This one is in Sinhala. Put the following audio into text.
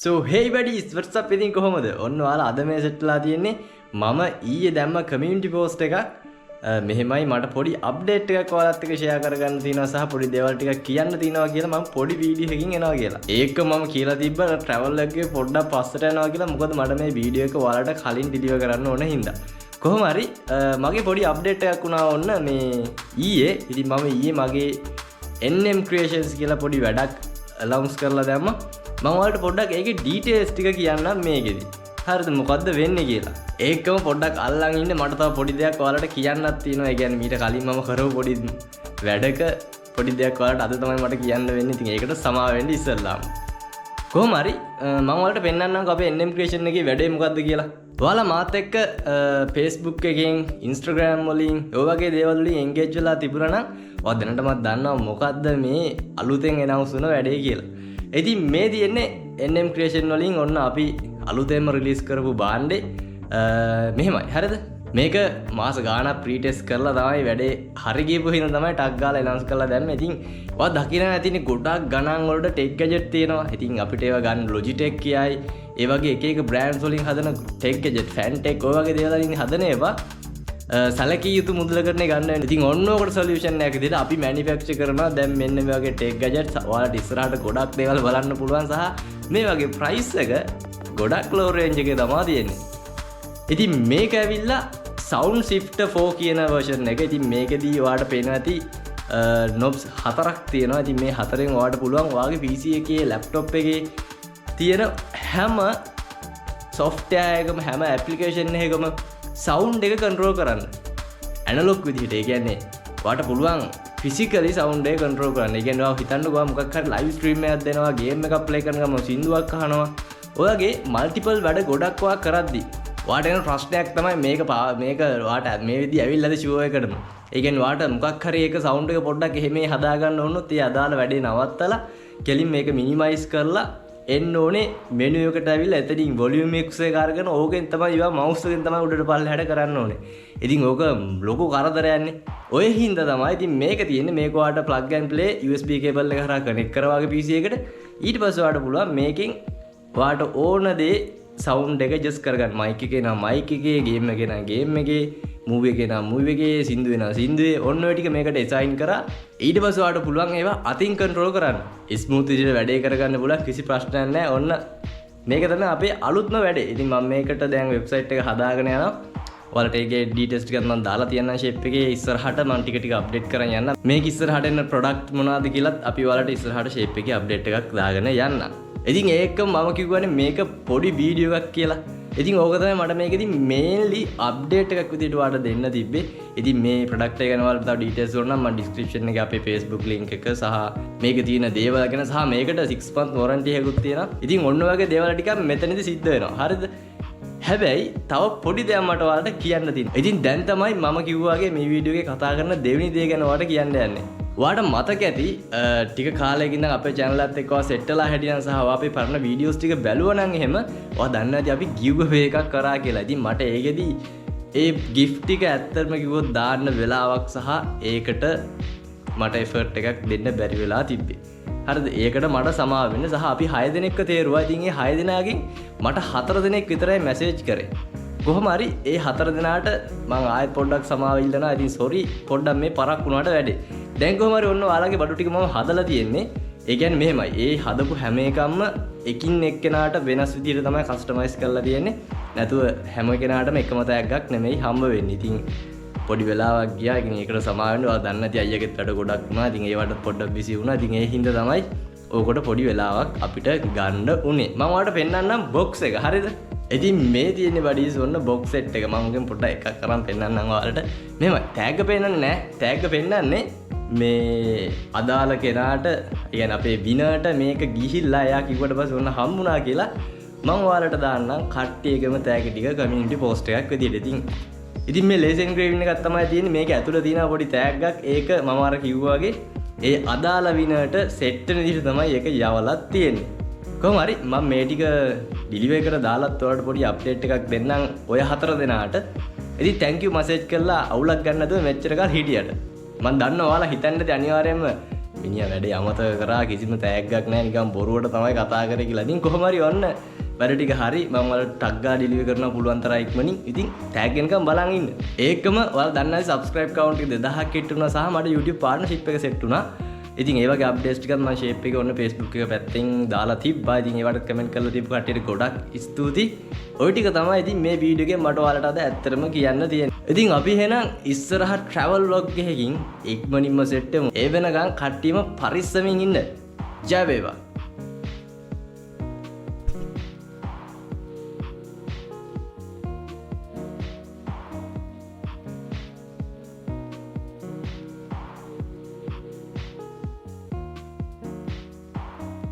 So hey buddies, what's up ඉතින් කොහොමද? ඔන්න ඔයාලා අද මේ සෙට්ලා තියෙන්නේ මම ඊයේ දැම්ම community post එකක්. මෙහෙමයි මට පොඩි අප්ඩේට් එකක් ඔයාලත් එක්ක share කරගන්න තියෙනවා සහ පොඩි දේවල් ටිකක් කියන්න තියෙනවා කියලා මම පොඩි වීඩියෝ එකකින් එනවා කියලා. ඒක මම කියලා තිබ්බා travel එකේ පොඩ්ඩක් පස්සට යනවා කියලා. මොකද මට මේ වීඩියෝ එක ඔයාලට කලින් deliver කරන්න ඕන හින්දා. කොහොම හරි මගේ පොඩි අප්ඩේට් එකක් වුණා ඔන්න මේ ඊයේ. ඉතින් මම ඊයේ මගේ NM Creations කියලා පොඩි වැඩක් announce කරලා දැම්මා. මම ඔයාලට පොඩ්ඩක් ඒකේ ඩීටේල්ස් ටික කියන්නම් මේකෙදි. හරිද මොකද්ද වෙන්නේ කියලා. ඒකම පොඩ්ඩක් අල්ලන් ඉන්න මට තව පොඩි දෙයක් ඔයාලට කියන්නත් තියෙනවා. ඒ කියන්නේ මීට කලින් මම කරපු පොඩි වැඩක පොඩි දෙයක් ඔයාලට අද තමයි මට කියන්න වෙන්නේ. ඉතින් ඒකට සමාව වෙන්න ඉස්සෙල්ලාම. කොහොම හරි මම ඔයාලට පෙන්නන්නම් අපේ NM Creation එකේ වැඩේ මොකද්ද කියලා. ඔයාලා මාත් එක්ක Facebook එකෙන් Instagram වලින් ඔය වගේ දේවල් වලින් engage වෙලා තිබුණා නම් ඔයා දැනටමත් දන්නවා මොකද්ද මේ අලුතෙන් announce වුණ වැඩේ කියලා. ඉතින් මේ තියෙන්නේ NM Creation වලින් ඔන්න අපි අලුතෙන්ම රිලීස් කරපු බාණ්ඩේ මෙහෙමයි හරිද මේක මාස ගාණක් ප්‍රී ටෙස්ට් කරලා තමයි වැඩේ හරි ගියපු හින්දා තමයි ටග් ගාලා announce කරලා දැම්මේ. ඉතින් ඔයා දකින්න ඇතිනේ ගොඩක් ගණන් වලට tech gadget තියෙනවා. ඉතින් අපිට ඒවා ගන්න Logitech කියයි ඒ වගේ එක එක brands වලින් හදන tech gadget Fantech ඔය වගේ දේවල් වලින් හදන ඒවා සැලකිය යුතු මුදලකටනේ ගන්න වෙන්නේ. ඉතින් ඔන්න ඔකට සොලියුෂන් එකක් විදිහට අපි මැනුෆැක්චර් කරනවා දැන් මෙන්න මේ වගේ ටෙක් ගැජට්ස් ඔයාලට ඉස්සරහට ගොඩක් දේවල් බලන්න පුළුවන් සහ මේ වගේ ප්‍රයිස් එක ගොඩක් ලෝ රේන්ජ් එකේ තමයි තියෙන්නේ. ඉතින් මේක ඇවිල්ලා Sound Shifter 4 කියන version එක. ඉතින් මේකෙදී ඔයාලට පේනවා ඇති knobs හතරක් තියෙනවා. ඉතින් මේ හතරෙන් ඔයාලට පුළුවන් ඔයාගේ PC එකේ laptop එකේ තියෙන හැම software එකම හැම application එකකම sound එක control කරන්න. analog විදිහට. ඒ කියන්නේ ඔයාලට පුළුවන් physically sound එක control කරන්න. ඒ කියන්නේ ඔයා හිතන්නකෝ මොකක් හරි live stream එකක් දෙනවා, game එකක් play කරනකම සින්දුවක් අහනවා. ඔයගේ multiple වැඩ ගොඩක් ඔයා කරද්දි ඔයාට එන ප්‍රශ්නයක් තමයි මේක ඔයාට මේ විදිහ ඇවිල්ලාද show එකටම. ඒ කියන්නේ ඔයාට මොකක් හරි එක sound එක පොඩ්ඩක් එහෙම හදා ගන්න ඕනොත් ඒ අදාළ වැඩේ නවත්තලා කෙලින් මේක minimize කරලා එන්න ඕනේ මෙනු එකට ඇවිල්ලා එතනින් volume mix එක අරගෙන ඕකෙන් තමයි ඉවා mouse එකෙන් තමයි උඩට පල්ලෙහාට කරන්න ඕනේ. ඉතින් ඕක ලොකු කරදරයක්නේ. ඔය හින්දා තමයි ඉතින් මේක තියෙන්නේ. මේක ඔයාලට plug and play USB cable එක හරහා connect කරවාගේ PC එකට. ඊට පස්සේ ඔයාලට පුළුවන් මේකෙන් ඔයාලට ඕන දේ sound එක adjust කරගන්න. mic එකේ නම් mic එකේ, game එකේ නම් game එකේ, movie එකේ නම් movie එකේ, සින්දුවේ නම් සින්දුවේ ඔන්න ඔය ටික මේකට assign කරා. ඊට පස්සේ ඔයාලට පුළුවන් ඒවා අතින් control කරන්න. smooth විදිහට වැඩේ කරගන්න පුළුවන් කිසි ප්‍රශ්නයක් නැහැ. ඔන්න මේක තමයි අපේ අලුත්ම වැඩේ. ඉතින් මම මේකට දැන් website එක හදාගෙන යනවා. ඔයාලට ඒකේ details ටිකක් මම දාලා තියන්නම් shape එකේ ඉස්සරහට මම ටික update කරන් යන්න. මේක ඉස්සරහට එන product මොනවද කියලාත් අපි ඔයාලට ඉස්සරහට shape එකේ update එකක් දාගෙන යන්න. ඉතින් ඒක මම කිව්වනේ මේක පොඩි වීඩියෝ එකක් කියලා. ඉතින් ඕක තමයි මට මේකෙදි mainly update එකක් විදිහට ඔයාලට දෙන්න තිබ්බේ. ඉතින් මේ product එක ගැන ඔයාලට තව details ඕන නම් මම description එකේ අපේ Facebook link එක සහ මේකේ තියෙන දේවල් ගැන සහ මේකට 6 month warranty එකකුත් තියෙනවා. ඉතින් ඔන්න ඔයගේ දේවල් ටිකක් මෙතනදි සිද්ධ වෙනවා. හරිද? හැබැයි තව පොඩි දෙයක් මට ඔයාලට කියන්න තියෙනවා. ඉතින් දැන් තමයි මම කිව්වාගේ මේ වීඩියෝ එකේ කතා කරන දෙවෙනි දේ ගැන ඔයාලට කියන්න යන්නේ. ඔයාලට මතක ඇති ටික කාලයකින් ඉඳන් අපේ channel එකත් එක්ක ඔයා set වෙලා හැටියන් සහ ඔයා අපේ පරණ videos ටික බැලුවා නම් එහෙම ඔයා දන්නවා ඇති අපි giveaway එකක් කරා කියලා. ඉතින් මට ඒකෙදි ඒ gift ටික ඇත්තටම කිව්වොත් දාන්න වෙලාවක් සහ ඒකට මට effort එකක් දෙන්න බැරි වෙලා තිබ්බේ. හරිද? ඒකට මට සමාව වෙන්න සහ අපි 6 දෙනෙක්ව තේරුවා. ඉතින් ඒ 6 දෙනාගෙන් මට 4 දෙනෙක් විතරයි message කරේ. කොහොම හරි ඒ 4 දෙනාට මම ආයෙත් පොඩ්ඩක් සමාව ඉල්ලනවා. ඉතින් sorry පොඩ්ඩක් මේ පරක් වුණාට වැඩේ. දැන් කොහොම හරි ඔන්න ඔයාලගේ බඩු ටික මම හදලා තියෙන්නේ. ඒ කියන්නේ මෙහෙමයි. ඒ හදපු හැම එකක්ම එකින් එක්කෙනාට වෙනස් විදිහට තමයි කස්ටමයිස් කරලා තියෙන්නේ. නැතුව හැම කෙනාටම එකම තෑග්ගක් නෙමෙයි හම්බ වෙන්නේ. ඉතින් පොඩි වෙලාවක් ගියා. ඉතින් ඒකට සමාව වෙන්න ඔයා දන්නේ නැති අයියගෙත් වැඩ ගොඩක් වුණා. ඉතින් ඒවට පොඩ්ඩක් බිසි වුණා. ඉතින් ඒ හින්දා තමයි ඕකට පොඩි වෙලාවක් අපිට ගන්න උනේ. මම ඔයාලට පෙන්නන්නම් box එක. හරිද? ඉතින් මේ තියෙන්නේ buddies ඔන්න box set එක. මම උගෙන් පොඩ්ඩක් එකක් කරන් පෙන්නන්නම් ඔයාලට. මෙහෙමයි. tag පෙන්නන්නේ නැහැ. tag පෙන්නන්නේ මේ අදාළ කෙනාට يعني අපේ විනර්ට මේක ගිහිල්ලා එයා කිව්වට පස්සේ ඔන්න හම්බුණා කියලා මම ඔයාලට දාන්නම් කට්ටියකම tag ටික community post එකක් විදිහට. ඉතින් මේ laser engraving එකක් තමයි තියෙන්නේ. මේක ඇතුළේ තියෙන පොඩි tag එකක්. ඒක මම අර කිව්වා වගේ ඒ අදාළ විනර්ට set වෙන විදිහට තමයි ඒක යවලා තියෙන්නේ. කොහොම හරි මම මේ ටික deliver කර දාලත් ඔයාලට පොඩි update එකක් දෙන්නම් ඔය 4 දෙනාට. ඉතින් thank you message කරලා අවුලක් ගන්න නැතුව මෙච්චර කාල හිටියට. මම දන්නවා ඔයාලා හිතන්නේ අනිවාර්යයෙන්ම මිනිහා වැඩේ අමතක කරා කිසිම තෑග්ගක් නැහැ නිකන් බොරුවට තමයි කතා කරේ කියලා. ඉතින් කොහොම හරි ඔන්න වැඩ ටික හරි මම වල ටග් ගා ඩෙලිවර් කරන්න පුළුවන් තරම් ඉක්මනින්. ඉතින් ටැග් එනකම් බලන් ඉන්න. ඒකම ඔයාලා දන්නා සබ්ස්ක්‍රයිබ් කවුන්ට් එක 2000ක් හිට වුණා සහ මට YouTube පාර්ට්නර්ෂිප් එක සෙට් වුණා. ඉතින් ඒ වගේ අප්ඩේට්ස් ටිකත් මම ෂේප් එකේ ඔන්න Facebook එක පැත්තෙන් දාලා තිබ්බා. ඉතින් ඒවට කමෙන්ට් කරලා තිබ්බ කට්ටියට ගොඩක් ස්තුතියි. ওই ටික තමයි ඉතින් මේ වීඩියෝ එකෙන් මට ඔයාලට අද ඇත්තටම කියන්න තියෙන්නේ. ඉතින් අපි එහෙනම් ඉස්සරහ travel vlog එකකින් ඉක්මනින්ම සෙට් වෙමු. ඒ වෙනකන් කට්ටියම පරිස්සමින් ඉන්න. ජය වේවා.